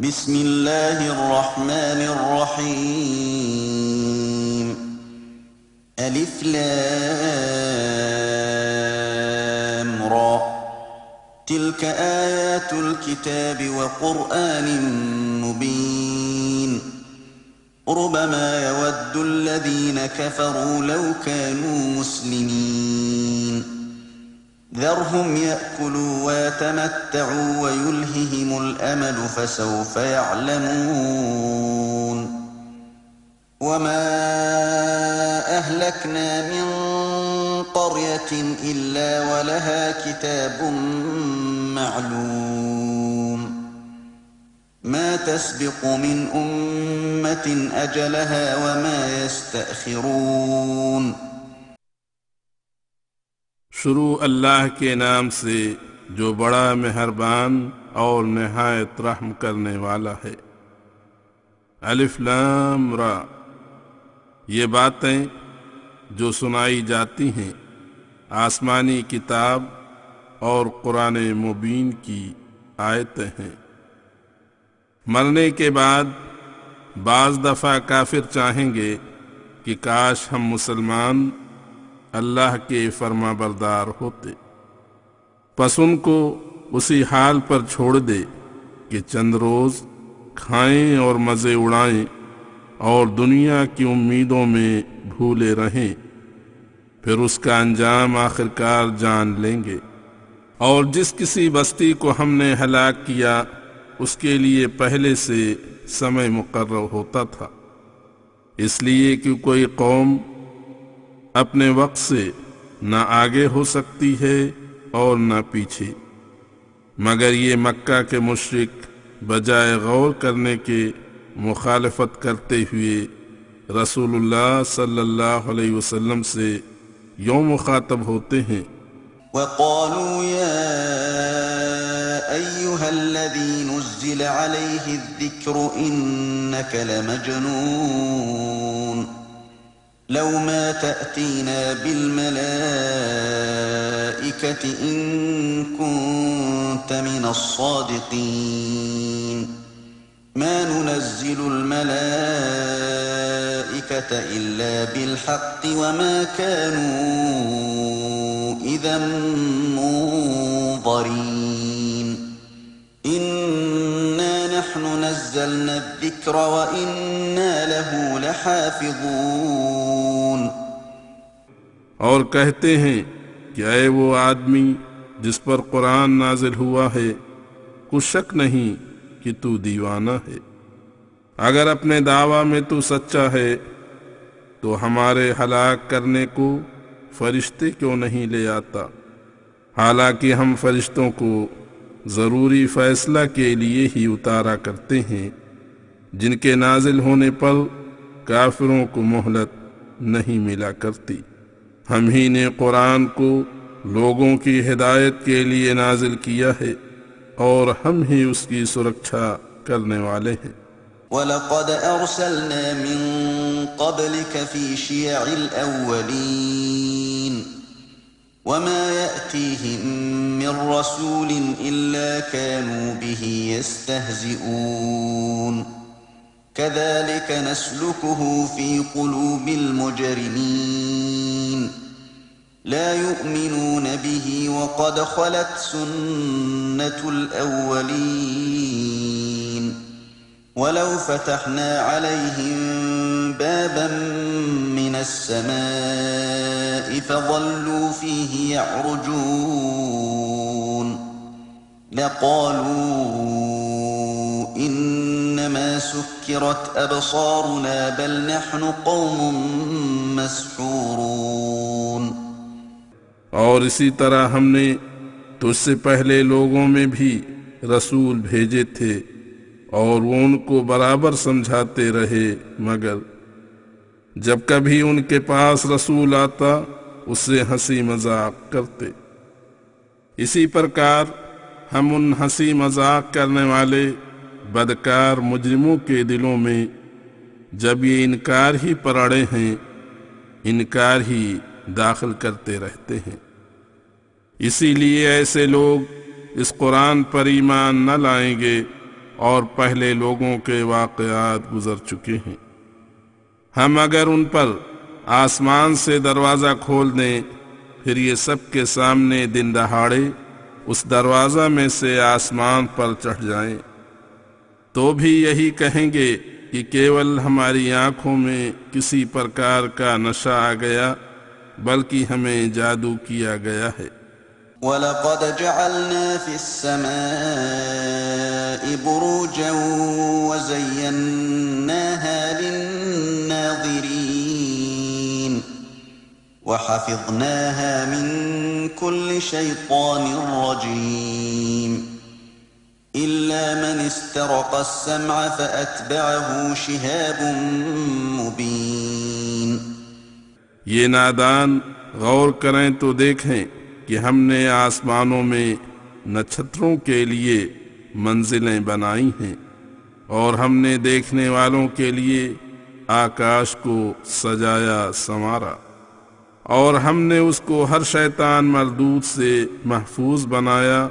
بسم اللہ الرحمن الرحیم الف لام را تلك آیات الكتاب وقرآن مبین ربما يود الذين كفروا لو كانوا مسلمين ذرهم يأكلوا ويتمتعوا ويلههم الأمل فسوف يعلمون وما أهلكنا من قرية إلا ولها كتاب معلوم ما تسبق من أمة أجلها وما يستأخرون شروع اللہ کے نام سے جو بڑا مہربان اور نہایت رحم کرنے والا ہے۔ الف لام را، یہ باتیں جو سنائی جاتی ہیں آسمانی کتاب اور قرآن مبین کی آیتیں ہیں۔ مرنے کے بعد بعض دفعہ کافر چاہیں گے کہ کاش ہم مسلمان اللہ کے فرما بردار ہوتے، پس ان کو اسی حال پر چھوڑ دے کہ چند روز کھائیں اور مزے اڑائیں اور دنیا کی امیدوں میں بھولے رہیں، پھر اس کا انجام آخرکار جان لیں گے۔ اور جس کسی بستی کو ہم نے ہلاک کیا اس کے لیے پہلے سے سمے مقرر ہوتا تھا، اس لیے کہ کوئی قوم اپنے وقت سے نہ آگے ہو سکتی ہے اور نہ پیچھے، مگر یہ مکہ کے مشرک بجائے غور کرنے کے مخالفت کرتے ہوئے رسول اللہ صلی اللہ علیہ وسلم سے یوں مخاطب ہوتے ہیں۔ وقالوا يا أيها الذي نزل عليه الذكر إنك لمجنون لو ما تأتينا بالملائكة إن كنت من الصادقين ما ننزل الملائكة إلا بالحق وما كانوا إذا منظرين إنا نحن نزلنا الذكر وإنا له لحافظون۔ اور کہتے ہیں کہ اے وہ آدمی جس پر قرآن نازل ہوا ہے، کچھ شک نہیں کہ تو دیوانہ ہے، اگر اپنے دعویٰ میں تو سچا ہے تو ہمارے ہلاک کرنے کو فرشتے کیوں نہیں لے آتا، حالانکہ ہم فرشتوں کو ضروری فیصلہ کے لیے ہی اتارا کرتے ہیں، جن کے نازل ہونے پر کافروں کو مہلت نہیں ملا کرتی۔ ہم ہی نے قرآن کو لوگوں کی ہدایت کے لیے نازل کیا ہے اور ہم ہی اس کی سرکشا کرنے والے ہیں۔ وَلَقَدْ أَرْسَلْنَا مِن قَبْلِكَ فِي شِيَعِ الْأَوَّلِينَ وَمَا يَأْتِيهِم مِّن رَّسُولٍ إِلَّا كَانُوا بِهِ يَسْتَهْزِئُونَ كَذَلِكَ نَسْلُكُهُ فِي قُلُوبِ الْمُجْرِمِينَ لَا يُؤْمِنُونَ بِهِ وَقَدْ خَلَتْ سُنَّةُ الْأَوَّلِينَ وَلَوْ فَتَحْنَا عَلَيْهِم بَابًا مِّنَ السَّمَاءِ فَظَلُّوا فِيهِ يَعْرُجُونَ لَقَالُوا إِنَّمَا سُكِّرَتْ أَبْصَارُنَا بَلْ نَحْنُ قَوْمٌ مَّسْحُورُونَ۔ اور اسی طرح ہم نے تجھ سے پہلے لوگوں میں بھی رسول بھیجے تھے اور وہ ان کو برابر سمجھاتے رہے، مگر جب کبھی ان کے پاس رسول آتا اس سے ہنسی مذاق کرتے۔ اسی پرکار ہم ان ہنسی مذاق کرنے والے بدکار مجرموں کے دلوں میں جب یہ انکار ہی پر اڑے ہیں، انکار ہی داخل کرتے رہتے ہیں۔ اسی لیے ایسے لوگ اس قرآن پر ایمان نہ لائیں گے اور پہلے لوگوں کے واقعات گزر چکے ہیں۔ ہم اگر ان پر آسمان سے دروازہ کھول دیں پھر یہ سب کے سامنے دن دہاڑے اس دروازہ میں سے آسمان پر چڑھ جائیں تو بھی یہی کہیں گے کہ کیول ہماری آنکھوں میں کسی پرکار کا نشہ آ گیا، بلکہ ہمیں جادو کیا گیا ہے۔ وَلَقَدْ جَعَلْنَا فِي السَّمَاءِ بُرُوجًا وَزَيَّنَّاهَا لِلنَّاظِرِينَ وَحَفِظْنَاهَا مِنْ كُلِّ شَيْطَانٍ رَجِيمٍ إِلَّا مَنِ اسْتَرَقَ السَّمْعَ فَأَتْبَعَهُ شِهَابٌ مُبِينٌ۔ یہ نادان غور کریں تو دیکھیں کہ ہم نے آسمانوں میں نچھتروں کے لیے منزلیں بنائی ہیں، اور ہم نے دیکھنے والوں کے لیے آکاش کو سجایا سنوارا، اور ہم نے اس کو ہر شیطان مردود سے محفوظ بنایا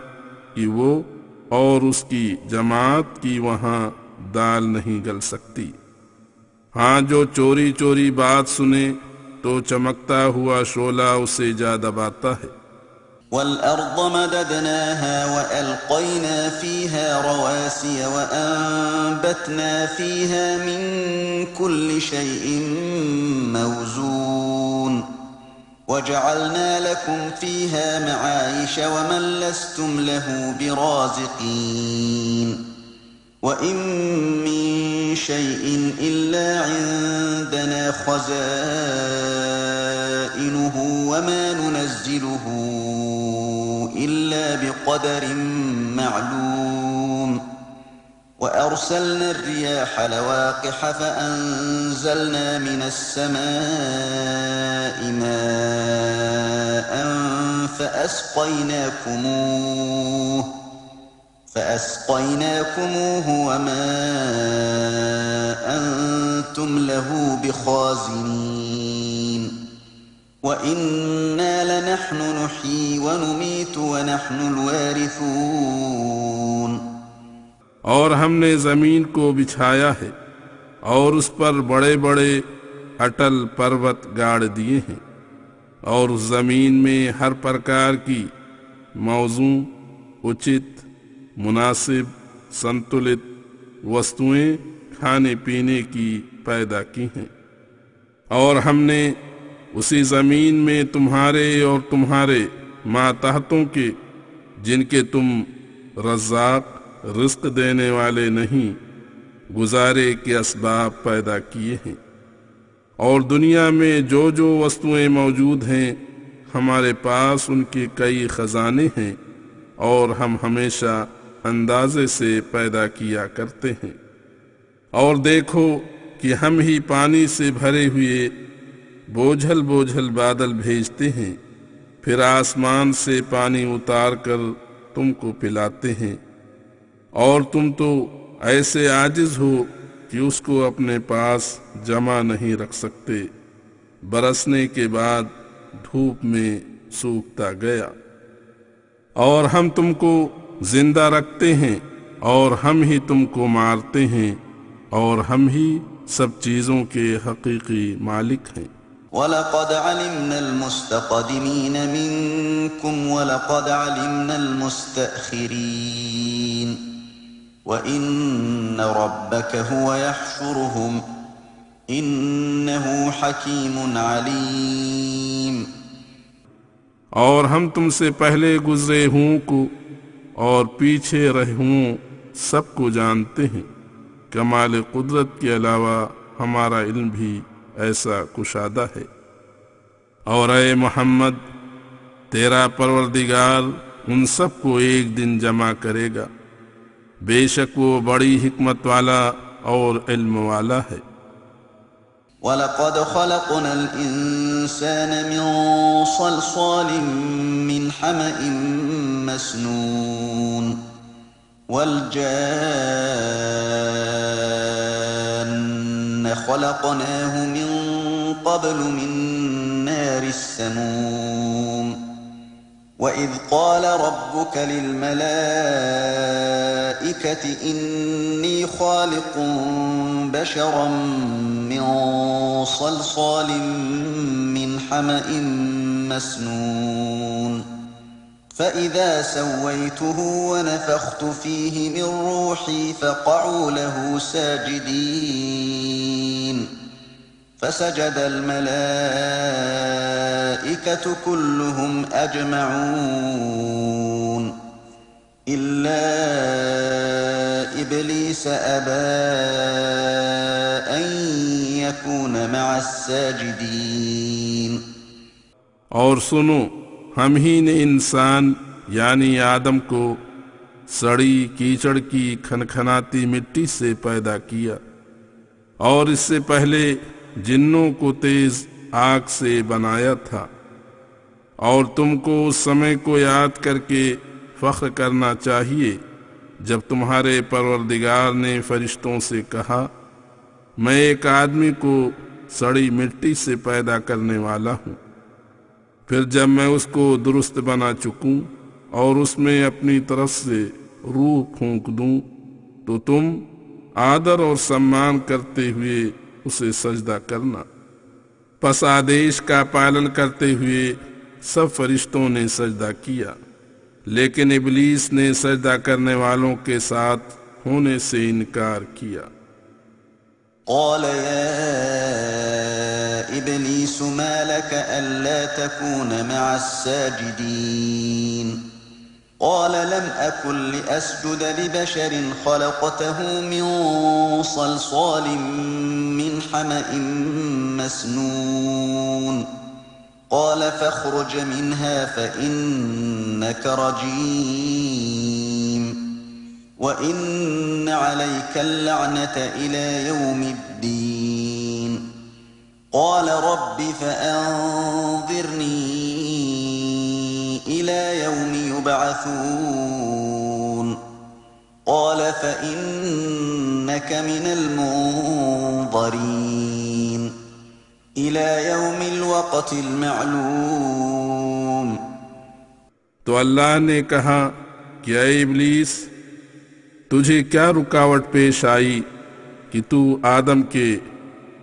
کہ وہ اور اس کی جماعت کی وہاں دال نہیں گل سکتی۔ ہاں جو چوری چوری بات سنے تو چمکتا ہوا شعلہ اسے جا دباتا ہے۔ وَالْأَرْضَ مَدَدْنَاهَا وَأَلْقَيْنَا فِيهَا رَوَاسِيَ وَأَنبَتْنَا فِيهَا مِن كُلِّ شَيْءٍ مَّوْزُونٍ وَجَعَلْنَا لَكُمْ فِيهَا مَعَايِشَ وَمَن لَّسْتُمْ لَهُ بِرَازِقِينَ وَإِن مِّن شَيْءٍ إِلَّا عِندَنَا خَزَائِنُهُ وَمَا نُنَزِّلُهُ إِلَّا بِقَدَرٍ مَّعْلُومٍ وَأَرْسَلْنَا الرِّيَاحَ لَوَاقِحَ فَأَنزَلْنَا مِنَ السَّمَاءِ مَاءً فَأَسْقَيْنَاكُمُوهُ وَمَا أَنتُمْ لَهُ بِخَازِنِينَ وَإِنَّا لَنَحْنُ نُحْيِي وَنُمِيتُ وَنَحْنُ الْوَارِثُونَ۔ اور ہم نے زمین کو بچھایا ہے اور اس پر بڑے بڑے اٹل پروت گاڑ دیے ہیں، اور اس زمین میں ہر پرکار کی موزوں، اچت، مناسب، سنتلت وستویں کھانے پینے کی پیدا کی ہیں۔ اور ہم نے اسی زمین میں تمہارے اور تمہارے ماتحتوں کے جن کے تم رزاق رزق دینے والے نہیں گزارے کے اسباب پیدا کیے ہیں، اور دنیا میں جو جو وستویں موجود ہیں ہمارے پاس ان کے کئی خزانے ہیں، اور ہم ہمیشہ اندازے سے پیدا کیا کرتے ہیں۔ اور دیکھو کہ ہم ہی پانی سے بھرے ہوئے بوجھل بوجھل بادل بھیجتے ہیں، پھر آسمان سے پانی اتار کر تم کو پلاتے ہیں، اور تم تو ایسے عاجز ہو کہ اس کو اپنے پاس جمع نہیں رکھ سکتے، برسنے کے بعد دھوپ میں سوکھتا گیا۔ اور ہم تم کو زندہ رکھتے ہیں اور ہم ہی تم کو مارتے ہیں، اور ہم ہی سب چیزوں کے حقیقی مالک ہیں۔ وَلَقَدْ عَلِمْنَا الْمُسْتَقْدِمِينَ مِنكُمْ وَلَقَدْ عَلِمْنَا الْمُسْتَأْخِرِينَ وَإِنَّ رَبَّكَ هُوَ يَحْشُرُهُمْ إِنَّهُ حَكِيمٌ عَلِيمٌ۔ اور ہم تم سے پہلے گزرے ہوں کو اور پیچھے رہے ہوں سب کو جانتے ہیں، کمال قدرت کے علاوہ ہمارا علم بھی ایسا کشادہ ہے۔ اور اے محمد، تیرا پروردگار ان سب کو ایک دن جمع کرے گا، بے شک وہ بڑی حکمت والا اور علم والا ہے۔ وَلَقَدْ خَلَقْنَا الْإِنسَانَ مِنْ صَلْصَالٍ مِّنْ حَمَإٍ مَّسْنُونٍ وَالْجَانَّ خَلَقْنَاهُ مِنْ قَبْلُ مِنْ نَارِ السَّمُومِ وَإِذْ قَالَ رَبُّكَ لِلْمَلَائِكَةِ إِنِّي خَالِقٌ بَشَرًا مِّن صَلْصَالٍ مِّنْ حَمَإٍ مَّسْنُونٍ فَإِذَا سَوَّيْتُهُ وَنَفَخْتُ فِيهِ مِن رُّوحِي فَقَعُوا لَهُ سَاجِدِينَ فسجد الملائكة كلهم أجمعون إلا إبليس أبى أن يكون مع الساجدين. اور سنو، ہم ہی نے انسان یعنی آدم کو سڑی کیچڑ کی کھنکھناتی مٹی سے پیدا کیا، اور اس سے پہلے جنوں کو تیز آگ سے بنایا تھا، اور تم کو اس سمے کو یاد کر کے فخر کرنا چاہیے جب تمہارے پروردگار نے فرشتوں سے کہا، میں ایک آدمی کو سڑی مٹی سے پیدا کرنے والا ہوں، پھر جب میں اس کو درست بنا چکوں اور اس میں اپنی طرف سے روح پھونک دوں تو تم آدر اور سمان کرتے ہوئے اسے سجدہ کرنا۔ پس آدیش کا پالن کرتے ہوئے سب فرشتوں نے سجدہ کیا، لیکن ابلیس نے سجدہ کرنے والوں کے ساتھ ہونے سے انکار کیا۔ قال يا إبليس ما لك ألا تكون مع الساجدين قال لم أكن لأسجد لبشر خلقته من صلصال من حمأ مسنون قال فاخرج منها فإنك رجيم وَإِنَّ عَلَيْكَ اللَّعْنَةَ إِلَى يَوْمِ الدِّينِ قَالَ رَبِّ فَأَنظِرْنِي إِلَى يَوْمِ يُبْعَثُونَ قَالَ فَإِنَّكَ مِنَ الْمُنظَرِينَ إِلَى يَوْمِ الْوَقْتِ الْمَعْلُومِ۔ تو اللہ نے کہا کہ اے ابلیس، تجھے کیا رکاوٹ پیش آئی کہ تو آدم کے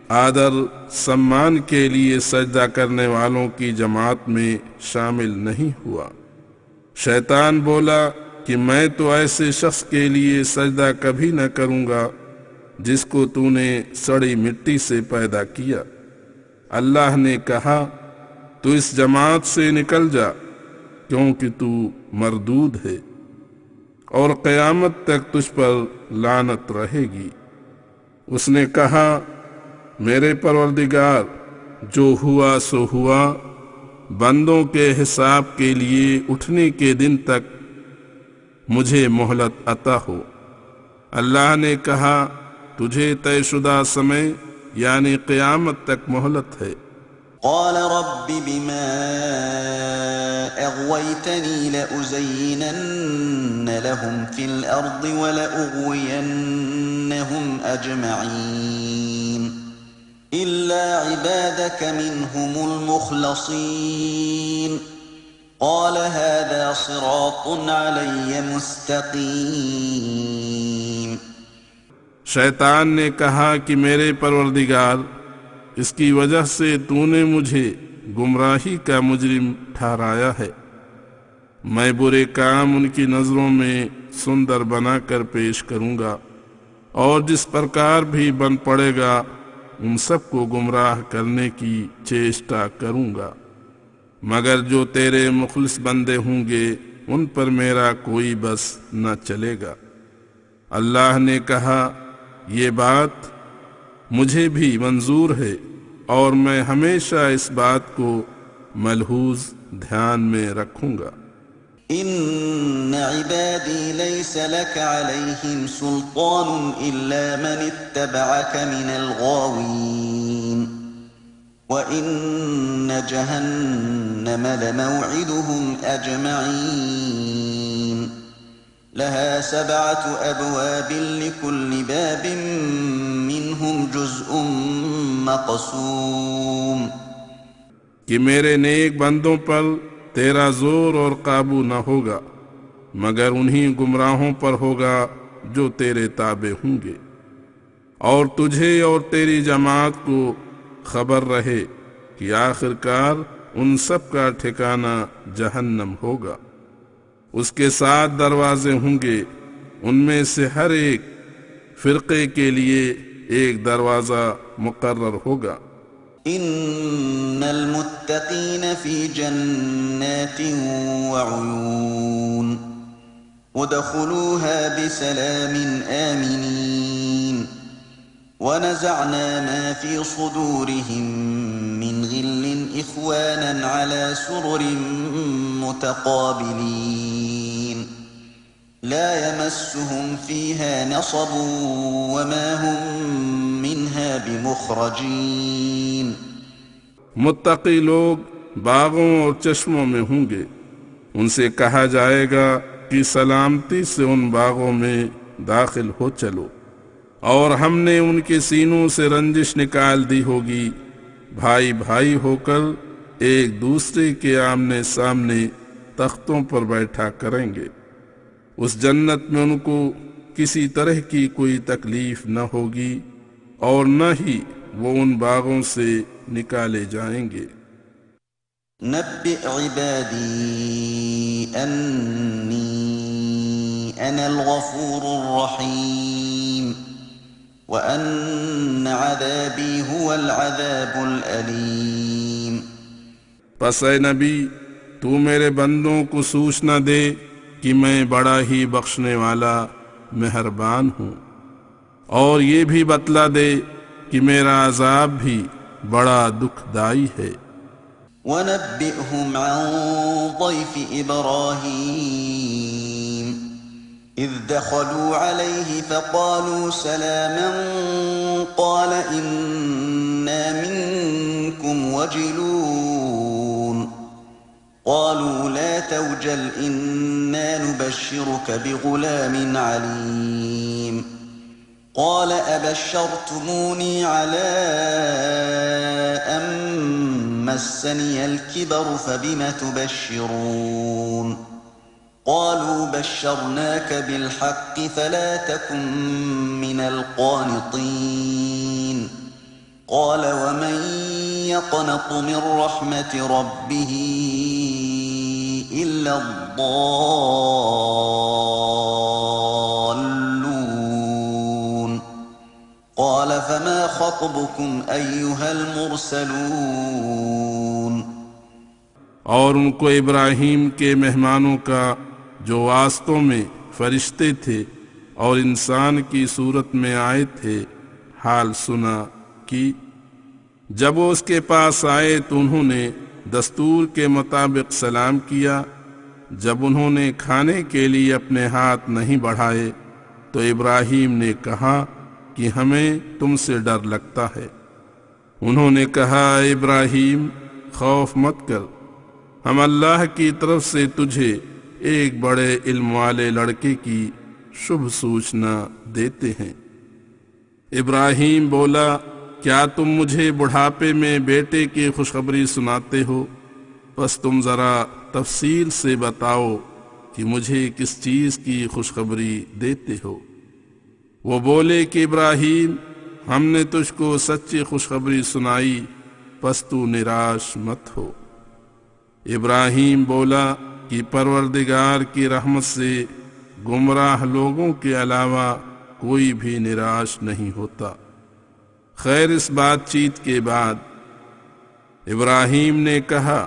آدر سمان کے لیے سجدہ کرنے والوں کی جماعت میں شامل نہیں ہوا؟ شیطان بولا کہ میں تو ایسے شخص کے لیے سجدہ کبھی نہ کروں گا جس کو تو نے سڑی مٹی سے پیدا کیا۔ اللہ نے کہا، تو اس جماعت سے نکل جا کیونکہ تو مردود ہے اور قیامت تک تجھ پر لعنت رہے گی۔ اس نے کہا، میرے پروردگار، جو ہوا سو ہوا، بندوں کے حساب کے لیے اٹھنے کے دن تک مجھے مہلت عطا ہو۔ اللہ نے کہا، تجھے طے شدہ سمے یعنی قیامت تک مہلت ہے۔ قال رب بما أغويتني لأزينن لهم في الأرض ولأغوينهم أجمعين إلا عبادك منهم المخلصين قال هذا صراط علي مستقيم۔ شیطان نے کہا کہ میرے پروردگار، اس کی وجہ سے تو نے مجھے گمراہی کا مجرم ٹھہرایا ہے، میں برے کام ان کی نظروں میں سندر بنا کر پیش کروں گا، اور جس پرکار بھی بن پڑے گا ان سب کو گمراہ کرنے کی چیشٹا کروں گا، مگر جو تیرے مخلص بندے ہوں گے ان پر میرا کوئی بس نہ چلے گا۔ اللہ نے کہا، یہ بات مجھے بھی منظور ہے اور میں ہمیشہ اس بات کو ملحوظ دھیان میں رکھوں گا۔ ان عبادی لیس لک علیہم سلطان الا من اتبعک من الغاوین وان جہنم لموعدهم اجمعین لها 7 أبواب لكل باب منهم جزء مقسوم۔ کہ میرے نیک بندوں پر تیرا زور اور قابو نہ ہوگا مگر انہی گمراہوں پر ہوگا جو تیرے تابع ہوں گے، اور تجھے اور تیری جماعت کو خبر رہے کہ آخر کار ان سب کا ٹھکانہ جہنم ہوگا۔ اس کے 7 دروازے ہوں گے، ان میں سے ہر ایک فرقے کے لیے ایک دروازہ مقرر ہوگا۔ ان المتقین فی جنات وعیون ودخلوها بسلام آمنین ونزعنا ما في صدورهم من غل إخوانا على سرر متقابلين لا يمسهم فيها نصب وما هم منها بمخرجين۔ متقی لوگ باغوں اور چشموں میں ہوں گے، ان سے کہا جائے گا کہ سلامتی سے ان باغوں میں داخل ہو چلو، اور ہم نے ان کے سینوں سے رنجش نکال دی ہوگی، بھائی بھائی ہو کر ایک دوسرے کے آمنے سامنے تختوں پر بیٹھا کریں گے۔ اس جنت میں ان کو کسی طرح کی کوئی تکلیف نہ ہوگی اور نہ ہی وہ ان باغوں سے نکالے جائیں گے۔ نبئ عبادی انی انا الغفور الرحیم وَأَنَّ عَذَابِي هُوَ الْعَذَابُ الْأَلِيمُ۔ پس اے نبی تو میرے بندوں کو سوچنا دے کہ میں بڑا ہی بخشنے والا مہربان ہوں، اور یہ بھی بتلا دے کہ میرا عذاب بھی بڑا دکھ دائی ہے۔ وَنَبِّئْهُمْ عَنْ ضَيْفِ إِبْرَاهِيمَ إِذْ دَخَلُوا عَلَيْهِ فَقَالُوا سَلَامًا قَالَ إِنَّا مِنكُمْ وَجِلُونَ قَالُوا لَا تَوْجَلْ إِنَّا نُبَشِّرُكَ بِغُلَامٍ عَلِيمٍ قَالَ أَبَشَّرْتُمُونِي عَلَىٰ أَن مَّسَّنِيَ الْكِبَرُ فَبِمَ تُبَشِّرُونَ قالوا بشرناك بالحق فلا تكن من القانطين قال ومن يقنط من رحمة ربه إلا الضالون قال فما خطبكم أيها المرسلون۔ اور ان کو ابراہیم کے مہمانوں کا جو واسطوں میں فرشتے تھے اور انسان کی صورت میں آئے تھے حال سنا کہ جب وہ اس کے پاس آئے تو انہوں نے دستور کے مطابق سلام کیا۔ جب انہوں نے کھانے کے لیے اپنے ہاتھ نہیں بڑھائے تو ابراہیم نے کہا کہ ہمیں تم سے ڈر لگتا ہے۔ انہوں نے کہا اے ابراہیم خوف مت کر، ہم اللہ کی طرف سے تجھے ایک بڑے علم والے لڑکے کی شبھ سوچنا دیتے ہیں۔ ابراہیم بولا کیا تم مجھے بڑھاپے میں بیٹے کی خوشخبری سناتے ہو؟ بس تم ذرا تفصیل سے بتاؤ کہ مجھے کس چیز کی خوشخبری دیتے ہو۔ وہ بولے کہ ابراہیم ہم نے تجھ کو سچی خوشخبری سنائی، پس تو نراش مت ہو۔ ابراہیم بولا کہ پروردگار کی رحمت سے گمراہ لوگوں کے علاوہ کوئی بھی نراش نہیں ہوتا۔ خیر اس بات چیت کے بعد ابراہیم نے کہا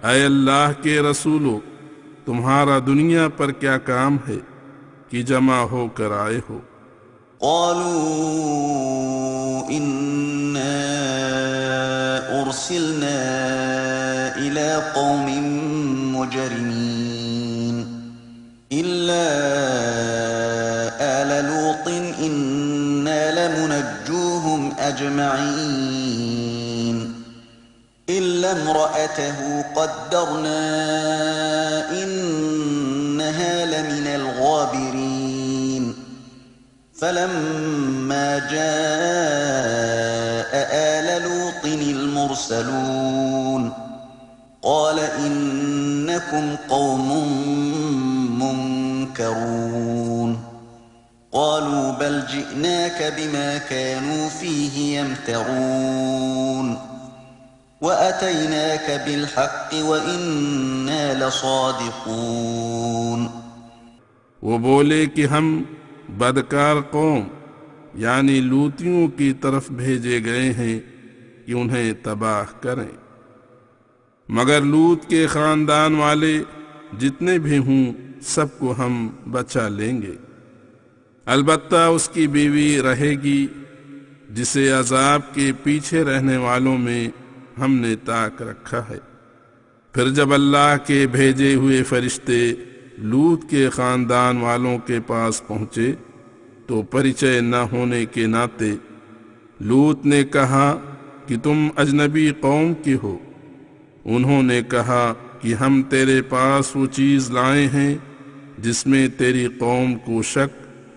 اے اللہ کے رسولو تمہارا دنیا پر کیا کام ہے کہ جمع ہو کر آئے ہو؟ قالوا إنا أرسلنا إلى قوم مجرمين إلا آل لوط إنا لمنجوهم أجمعين إلا امرأته قدرنا إنها لمن الغابرين فلما جاء آل لوط المرسلون قال إنكم قوم منكرون قالوا بل جئناك بما كانوا فيه يمترون وأتيناك بالحق وإنا لصادقون. وہ بولے کہ ہم بدکار قوم یعنی لوتیوں کی طرف بھیجے گئے ہیں کہ انہیں تباہ کریں، مگر لوط کے خاندان والے جتنے بھی ہوں سب کو ہم بچا لیں گے، البتہ اس کی بیوی رہے گی جسے عذاب کے پیچھے رہنے والوں میں ہم نے طاق رکھا ہے۔ پھر جب اللہ کے بھیجے ہوئے فرشتے لوط کے خاندان والوں کے پاس پہنچے تو پریچے نہ ہونے کے ناطے لوط نے کہا کہ تم اجنبی قوم کے ہو۔ انہوں نے کہا کہ ہم تیرے پاس وہ چیز لائے ہیں جس میں تیری قوم کو شک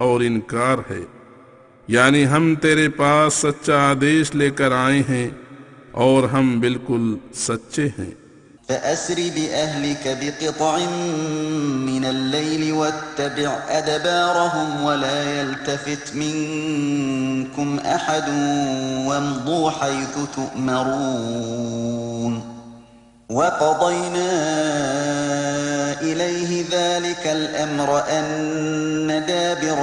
اور انکار ہے، یعنی ہم تیرے پاس سچا آدیش لے کر آئے ہیں اور ہم بالکل سچے ہیں۔ فأسر بأهلك بقطع من الليل واتبع أدبارهم ولا يلتفت منكم أحد وامضوا حيث تؤمرون. وقضينا إليه ذلك الأمر أن دابر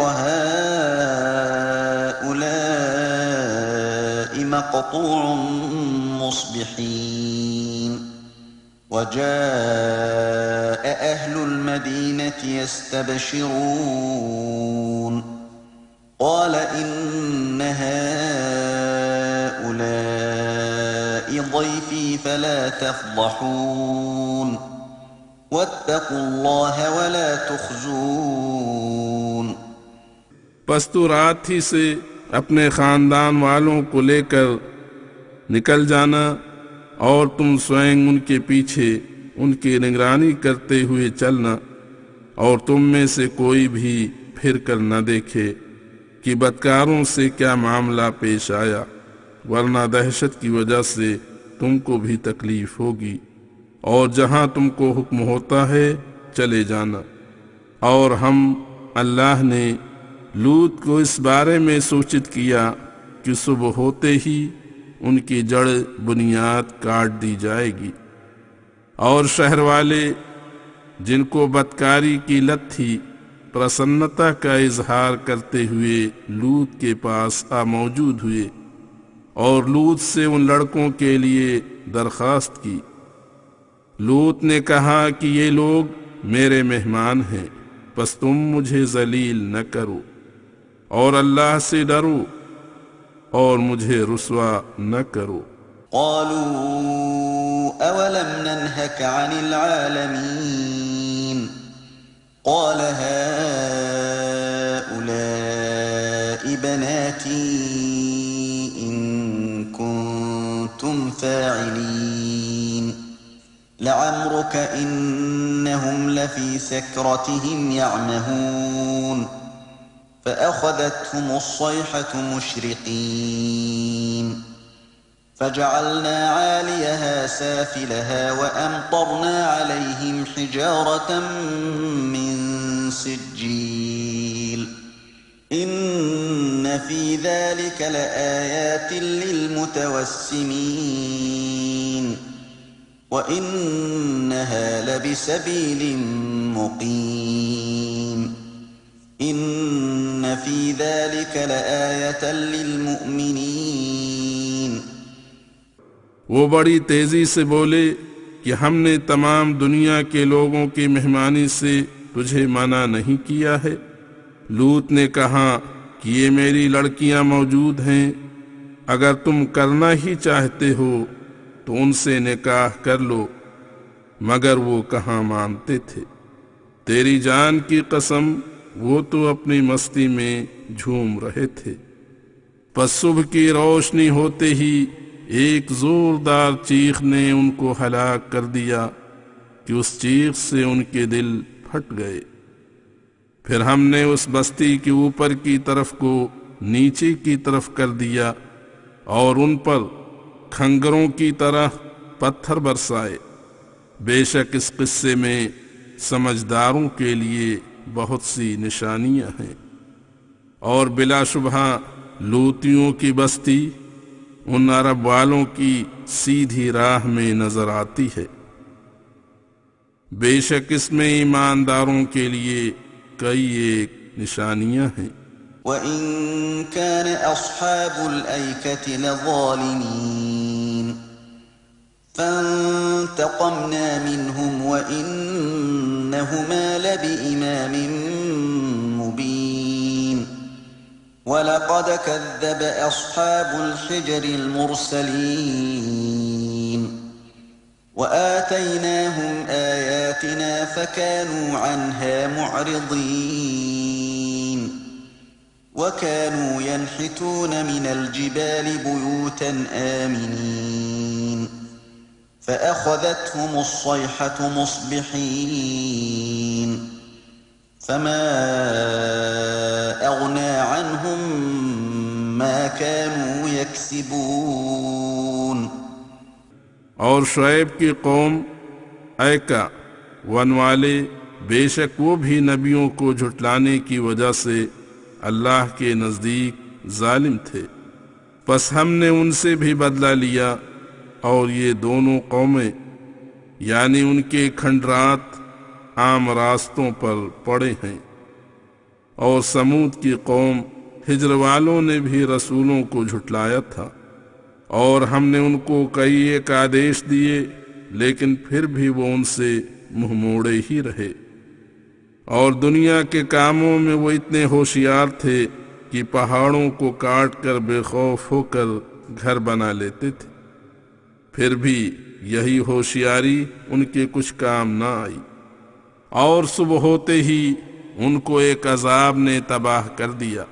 هؤلاء مقطوع مصبحين. وجاء أهل المدينة يستبشرون قال إن هؤلاء ضيفي فلا تفضحون واتقوا الله ولا تخزون. پس تو رات ہی سے اپنے خاندان والوں کو لے کر نکل جانا اور تم سوئیں ان کے پیچھے ان کی نگرانی کرتے ہوئے چلنا، اور تم میں سے کوئی بھی پھر کر نہ دیکھے کہ بدکاروں سے کیا معاملہ پیش آیا، ورنہ دہشت کی وجہ سے تم کو بھی تکلیف ہوگی، اور جہاں تم کو حکم ہوتا ہے چلے جانا۔ اور ہم اللہ نے لوط کو اس بارے میں سوچت کیا کہ صبح ہوتے ہی ان کی جڑ بنیاد کاٹ دی جائے گی، اور شہر والے جن کو بدکاری کی لت تھی پرسنتا کا اظہار کرتے ہوئے لوط کے پاس آ موجود ہوئے، اور لوط سے ان لڑکوں کے لیے درخواست کی۔ لوط نے کہا کہ یہ لوگ میرے مہمان ہیں، پس تم مجھے ذلیل نہ کرو، اور اللہ سے ڈرو اور مجھے رسوا نہ کرو۔ قالوا أولم ننهك عن العالمين قال هؤلاء بناتي إن كنتم فاعلين لعمرك إنهم لفي سكرتهم يعمهون فأخذتهم الصيحة مشرقين فجعلنا عاليها سافلها وأمطرنا عليهم حجارة من سجيل إن في ذلك لآيات للمتوسمين وإنها لبسبيل مقيم إن في ذلك لآية للمؤمنين. وہ بڑی تیزی سے بولے کہ ہم نے تمام دنیا کے لوگوں کی مہمانی سے تجھے منع نہیں کیا ہے؟ لوط نے کہا کہ یہ میری لڑکیاں موجود ہیں، اگر تم کرنا ہی چاہتے ہو تو ان سے نکاح کر لو، مگر وہ کہاں مانتے تھے۔ تیری جان کی قسم وہ تو اپنی مستی میں جھوم رہے تھے۔ پس صبح کی روشنی ہوتے ہی ایک زوردار چیخ نے ان کو ہلاک کر دیا کہ اس چیخ سے ان کے دل پھٹ گئے۔ پھر ہم نے اس بستی کے اوپر کی طرف کو نیچے کی طرف کر دیا اور ان پر کھنگروں کی طرح پتھر برسائے، بے شک اس قصے میں سمجھداروں کے لیے بہت سی نشانیاں ہیں، اور بلا شبہ لوتیوں کی بستی ان عرب والوں کی سیدھی راہ میں نظر آتی ہے۔ بے شک اس میں ایمانداروں کے لیے کئی ایک نشانیاں ہیں۔ وَإِن كَانَ أَصْحَابُ الْأَيْكَةِ لَظَالِمِينَ فَانتَقَمْنَا مِنْهُمْ وَإِنَّهُمَا لَبِإِمَامٍ مُبِينٍ وَلَقَدْ كَذَّبَ أَصْحَابُ الْحِجْرِ الْمُرْسَلِينَ وَآتَيْنَاهُمْ آيَاتِنَا فَكَانُوا عَنْهَا مُعْرِضِينَ وَكَانُوا يَنْحِتُونَ مِنَ الْجِبَالِ بُيُوتًا آمِنِينَ فَأَخَذَتْهُمُ الصَّيْحَةُ مُصْبِحِينَ فَمَا أَغْنَى عَنْهُمْ مَا كَانُوا يَكْسِبُونَ۔ اور شعیب کی قوم ایکا ون والے بے شک وہ بھی نبیوں کو جھٹلانے کی وجہ سے اللہ کے نزدیک ظالم تھے، پس ہم نے ان سے بھی بدلہ لیا، اور یہ دونوں قومیں یعنی ان کے کھنڈرات عام راستوں پر پڑے ہیں۔ اور سمود کی قوم ہجر والوں نے بھی رسولوں کو جھٹلایا تھا، اور ہم نے ان کو کئی ایک آدیش دیے، لیکن پھر بھی وہ ان سے منہ موڑے ہی رہے۔ اور دنیا کے کاموں میں وہ اتنے ہوشیار تھے کہ پہاڑوں کو کاٹ کر بے خوف ہو کر گھر بنا لیتے تھے، پھر بھی یہی ہوشیاری ان کے کچھ کام نہ آئی، اور صبح ہوتے ہی ان کو ایک عذاب نے تباہ کر دیا،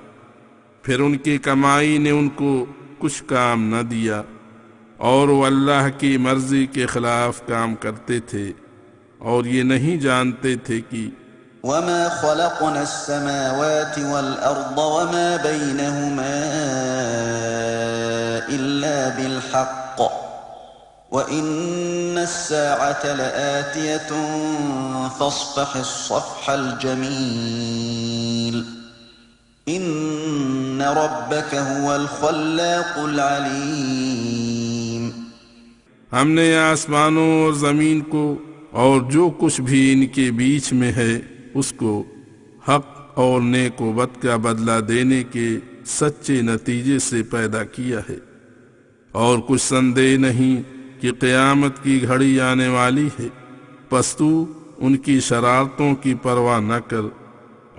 پھر ان کی کمائی نے ان کو کچھ کام نہ دیا، اور وہ اللہ کی مرضی کے خلاف کام کرتے تھے، اور یہ نہیں جانتے تھے کہ وَمَا خَلَقْنَا السَّمَاوَاتِ وَالْأَرْضَ وَمَا بَيْنَهُمَا إِلَّا بِالْحَقِّ وَإِنَّ السَّاعَةَ لَآتِيَةٌ فَاصْفَحِ الصَّفْحَ الْجَمِيلَ إِنَّ رَبَّكَ هُوَ الْخَلَّاقُ الْعَلِيمُ۔ ہم نے آسمانوں اور زمین کو اور جو کچھ بھی ان کے بیچ میں ہے اس کو حق اور نیک و بد کا بدلہ دینے کے سچے نتیجے سے پیدا کیا ہے، اور کچھ سندے نہیں کہ قیامت کی گھڑی آنے والی ہے، پس تو ان کی شرارتوں کی پرواہ نہ کر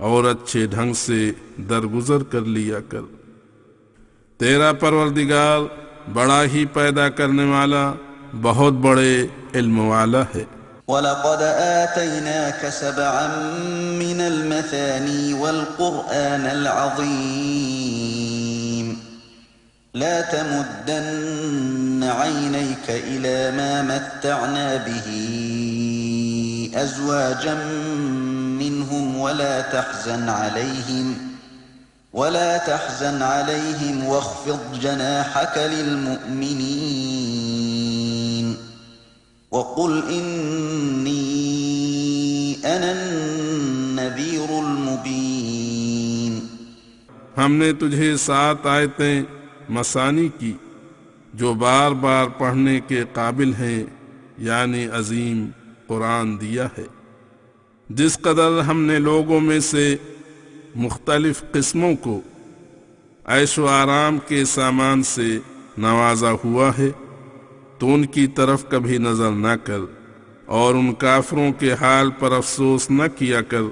اور اچھے ڈھنگ سے درگزر کر لیا کر۔ تیرا پروردگار بڑا ہی پیدا کرنے والا، بہت بڑے علم والا ہے۔ وَلَقَدْ آتَيْنَاكَ سَبْعًا مِّنَ الْمَثَانِي وَالْقُرْآنَ الْعَظِيمَ لَا تَمُدَّنَّ عَيْنَيْكَ إِلَى مَا مَتَّعْنَا بِهِ أَزْوَاجًا مِّنْهُمْ وَلَا تَحْزَنْ عَلَيْهِمْ وَاخْفِضْ جَنَاحَكَ لِلْمُؤْمِنِينَ وَقُلْ إِنِّي أَنَا النَّذِيرُ الْمُبِينُ۔ ہم نے تجھے 7 آیتیں مثانی کی جو بار بار پڑھنے کے قابل ہیں، یعنی عظیم قرآن دیا ہے۔ جس قدر ہم نے لوگوں میں سے مختلف قسموں کو عیش و آرام کے سامان سے نوازا ہوا ہے، تو ان کی طرف کبھی نظر نہ کر، اور ان کافروں کے حال پر افسوس نہ کیا کر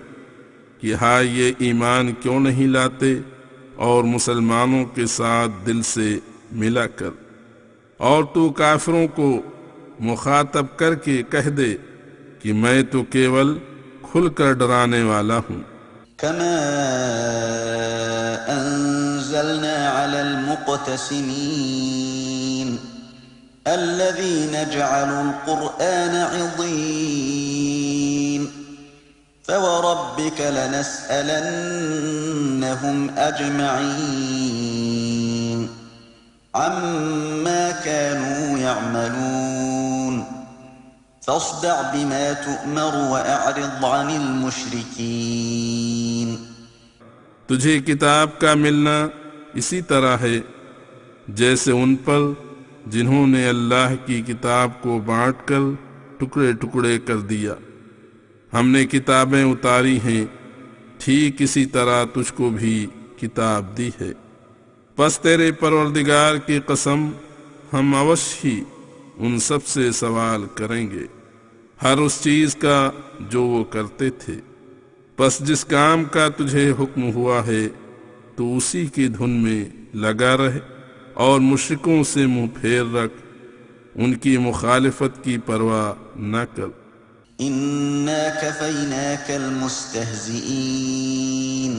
کہ ہائے یہ ایمان کیوں نہیں لاتے، اور مسلمانوں کے ساتھ دل سے ملا کر، اور تو کافروں کو مخاطب کر کے کہہ دے کہ میں تو کیول کھل کر ڈرانے والا ہوں۔ كما أنزلنا على المقتسمين الذين جعلوا القرآن عضين فوربك لنسألنهم أجمعين عما كانوا يعملون فاصدع بما تؤمر وأعرض عن المشركين تجھے کتاب کا ملنا اسی طرح ہے جیسے ان پر جنہوں نے اللہ کی کتاب کو بانٹ کر ٹکڑے ٹکڑے کر دیا۔ ہم نے کتابیں اتاری ہیں، ٹھیک اسی طرح تجھ کو بھی کتاب دی ہے۔ پس تیرے پروردگار کی قسم ہم اوشی ہی ان سب سے سوال کریں گے ہر اس چیز کا جو وہ کرتے تھے۔ پس جس کام کا تجھے حکم ہوا ہے تو اسی کی دھن میں لگا رہے اور مشرکوں سے منہ پھیر رکھ، ان کی مخالفت کی پرواہ نہ کر۔ إنا كفيناك المستهزئين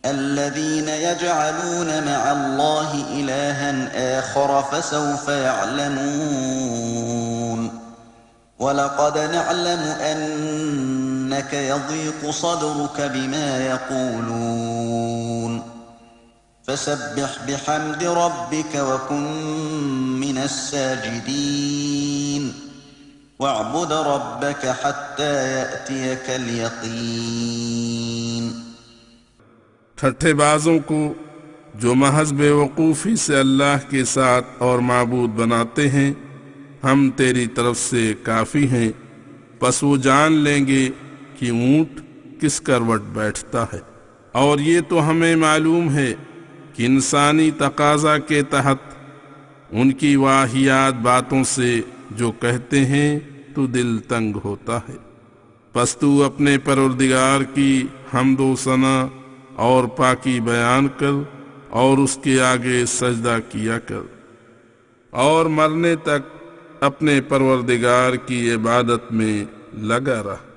الذين يجعلون مع الله إلها آخر فسوف يعلمون ولقد نعلم أنك يضيق صدرك بما يقولون فسبح بحمد ربك وكن من الساجدين واعبد ربك حتى يأتيك اليقين۔ ٹھٹھے بازوں کو جو محض بے وقوفی سے اللہ کے ساتھ اور معبود بناتے ہیں ہم تیری طرف سے کافی ہیں، پس وہ جان لیں گے کہ اونٹ کس کروٹ بیٹھتا ہے۔ اور یہ تو ہمیں معلوم ہے کہ انسانی تقاضا کے تحت ان کی واہیات باتوں سے جو کہتے ہیں تو دل تنگ ہوتا ہے۔ پس تو اپنے پروردگار کی حمد و ثنا اور پاکی بیان کر اور اس کے آگے سجدہ کیا کر اور مرنے تک اپنے پروردگار کی عبادت میں لگا رہ۔